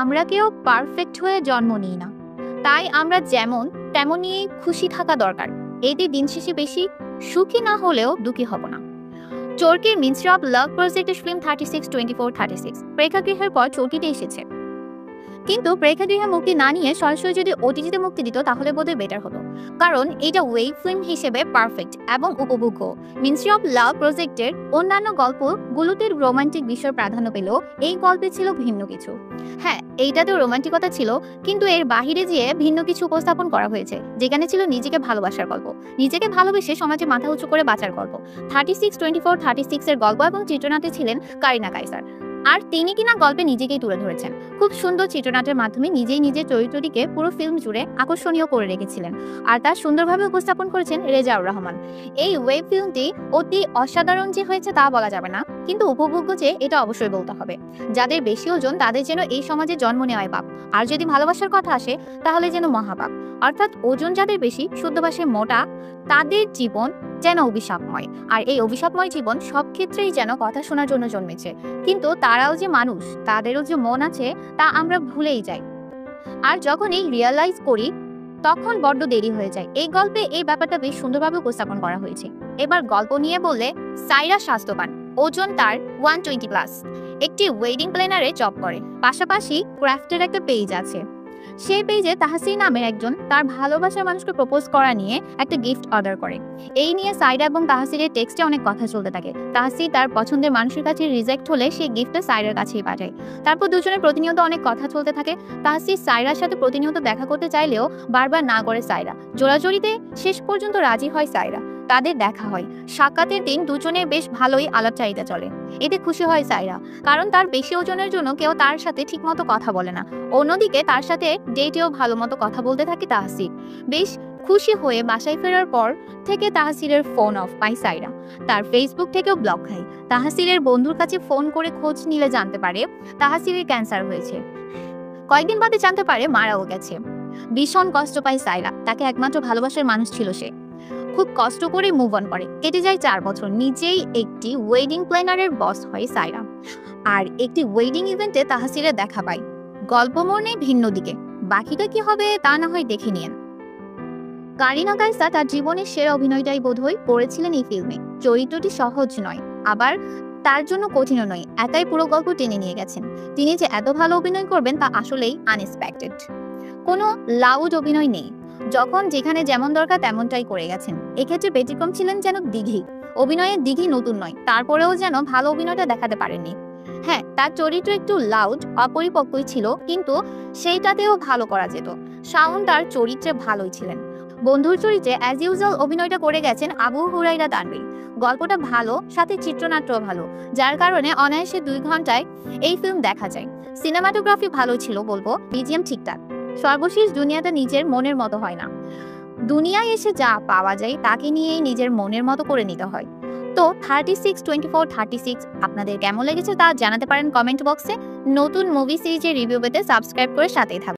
আমরা কেউ পারফেক্ট হয়ে জন্ম নিই না, তাই আমরা যেমন তেমনই খুশি থাকা দরকার। এতে দিন শেষে বেশি সুখী না হলেও দুঃখী হব না। চরকির মিনিস্ট্রি অফ লাভ প্রজেক্টের ফিল্ম 36/24/36 প্রেক্ষাগৃহের পর চরকিতে এসেছে, কিন্তু প্রেক্ষাগৃহে মুক্তি না নিয়ে সরাসরি যদি ওটিটিতে মুক্তি দিত তাহলে বোধহয় বেটার হতো, কারণ এটা ওয়েব ফিল্ম হিসেবে পারফেক্ট এবং উপভোগ্য। মিনিস্ট্রি অফ লাভ প্রজেক্টের অন্যান্য গল্পগুলোতে রোমান্টিক বিষয় প্রাধান্য পেল, এই গল্পে ছিল ভিন্ন কিছু। হ্যাঁ, এইটাতেও রোমান্টিকতা ছিল, কিন্তু এর বাহিরে যেয়ে ভিন্ন কিছু উপস্থাপন করা হয়েছে, যেখানে ছিল নিজেকে ভালোবাসার গল্প, নিজেকে ভালোবেসে সমাজে মাথা উঁচু করে বাঁচার গল্প। 36/24/36 এর গল্প এবং চিত্রনাট্যে ছিলেন কারিনা কাইসার, আর তিনি কিনা গল্পে নিজেকেই তুলে ধরেছেন। খুব সুন্দর চিত্রনাট্যের মাধ্যমে নিজেই নিজের চরিত্রটিকে পুরো ফিল্ম জুড়ে আকর্ষণীয় করে রেখেছিলেন, আর তা সুন্দরভাবে উপস্থাপন করেছেন রেজাউর রহমান। এই ওয়েব ফিল্মটি অতি অসাধারণ যে হয়েছে তা বলা যাবে না, কিন্তু উপভোগ্য যে এটা অবশ্যই বলতে হবে। যাদের বেশি ওজন তাদের যেন এই সমাজে জন্ম নেওয়াই পাপ, আর যদি ভালোবাসার কথা আসে তাহলে যেন মহাপাপ। অর্থাৎ ওজন যাদের বেশি, শুদ্ধ ভাষায় মোটা, তাদের জীবন যেন অভিশাপময়, আর এই অভিশাপময় জীবন সব ক্ষেত্রেই যেন কথা শোনার জন্য জন্মেছে, কিন্তু তারাও যে মানুষ, তাদেরও যে মন আছে তা আমরা ভুলেই যাই, আর যখন এই রিয়ালাইজ করি তখন বড্ড দেরি হয়ে যায়। এই গল্পে এই ব্যাপারটা বেশ সুন্দরভাবে উপস্থাপন করা হয়েছে। এবার গল্প নিয়ে বললে, সাইরা স্বাস্থ্যবান, ওজন তার 120+, একটি ওয়েডিং প্ল্যানারে জব করে, পাশাপাশি ক্রাফটের একটা পেজ আছে। সেই পেজে তাহসিন নামের একজন তার ভালোবাসার মানুষকে প্রপোজ করা নিয়ে একটা গিফট অর্ডার করে। এই নিয়ে সাইরা এবং তাহসিনের টেক্সটে অনেক কথা চলতে থাকে। তাহসিন তার পছন্দের মানুষের কাছে রিজেক্ট হলে সেই গিফটটা সাইরার কাছেই পাঠায়। তারপর দুজনের প্রতিনিয়ত অনেক কথা চলতে থাকে। তাহসিন সাইরার সাথে প্রতিনিয়ত দেখা করতে চাইলেও বারবার না করে সাইরা। জোড়াজড়িতে শেষ পর্যন্ত রাজি হয় সাইরা। তাদের দেখা হয়। সাক্ষাতের দিন দুজনের বেশ ভালোই আলাপচারিতা চলে। এতে খুশি হয় সাইরা, কারণ তার বেশি ওজনের জন্য কেউ তার সাথে ঠিকমতো কথা বলে না। অন্যদিকে তার সাথে ডেটেও ভালো মতো কথা বলতে থাকে তাহসিন। বেশ খুশি হয়ে বাসায় ফেরার পর থেকে তাহসিনের ফোন অফ পায় সাইরা। তার ফেসবুক থেকেও ব্লক খায়। তাহসিনের বন্ধুর কাছে ফোন করে খোঁজ নিলে জানতে পারে তাহসিনের ক্যান্সার হয়েছে। কয়েকদিন বাদে জানতে পারে মারাও গেছে। ভীষণ কষ্ট পায় সাইরা, তাকে একমাত্র ভালোবাসার মানুষ ছিল সে। খুব কষ্ট করে মুভ অন করে। কেটে যায় 4 বছর। নিজেই একটি ওয়েডিং প্ল্যানারের বস হয় সাইরা, আর একটি ওয়েডিং ইভেন্টে তাহসিনের দেখা পায়। গল্প মনে ভিন্ন দিকে, বাকিটা কি হবে তা না হয় দেখে নিন। কারিনা কাইসা তার জীবনের সেরা অভিনয়টাই বোধহয় করেছিলেন এই ফিল্মে। চরিত্রটি সহজ নয়, আবার তার জন্য কঠিনও নয়। একাই পুরো গল্প টেনে নিয়ে গেছেন। তিনি যে এত ভালো অভিনয় করবেন তা আসলেই আনএক্সপেক্টেড। কোনো লাউড অভিনয় নেই, যখন যেখানে যেমন দরকার তেমনটাই করে গেছেন। এক্ষেত্রে ব্যতিক্রম ছিলেন যেন দিঘি। অভিনয়ের দিঘি নতুন নয়, তারপরেও যেন ভালো অভিনয়টা দেখাতে পারেননি। হ্যাঁ, তার চরিত্র একটু লাউড, অপরিপক্কই ছিল, কিন্তু সেইটাতেও ভালো করা যেত। শাওন তার চরিত্রে ভালোই ছিলেন। বন্ধুর চরিত্রে অ্যাজ ইউজুয়াল অভিনয়টা করে গেছেন আবু হুরাইরা তানভীর। গল্পটা ভালো, সাথে চিত্রনাট্যও ভালো, যার কারণে অনায়াসে 2 ঘন্টায় এই ফিল্ম দেখা যায়। সিনেমাটোগ্রাফি ভালো ছিল বলবো, বিজিএম ঠিকঠাক। সর্বশেষ দুনিয়াটা নিজের মনের মতো হয় না। দুনিয়ায় এসে যা পাওয়া যায় তাকে নিয়েই নিজের মনের মতো করে নিতে হয়। তো 36/24/36 আপনাদের কেমন লেগেছে তা জানাতে পারেন কমেন্ট বক্সে। নতুন মুভি সিরিজের রিভিউ পেতে সাবস্ক্রাইব করে সাথেই থাকুন।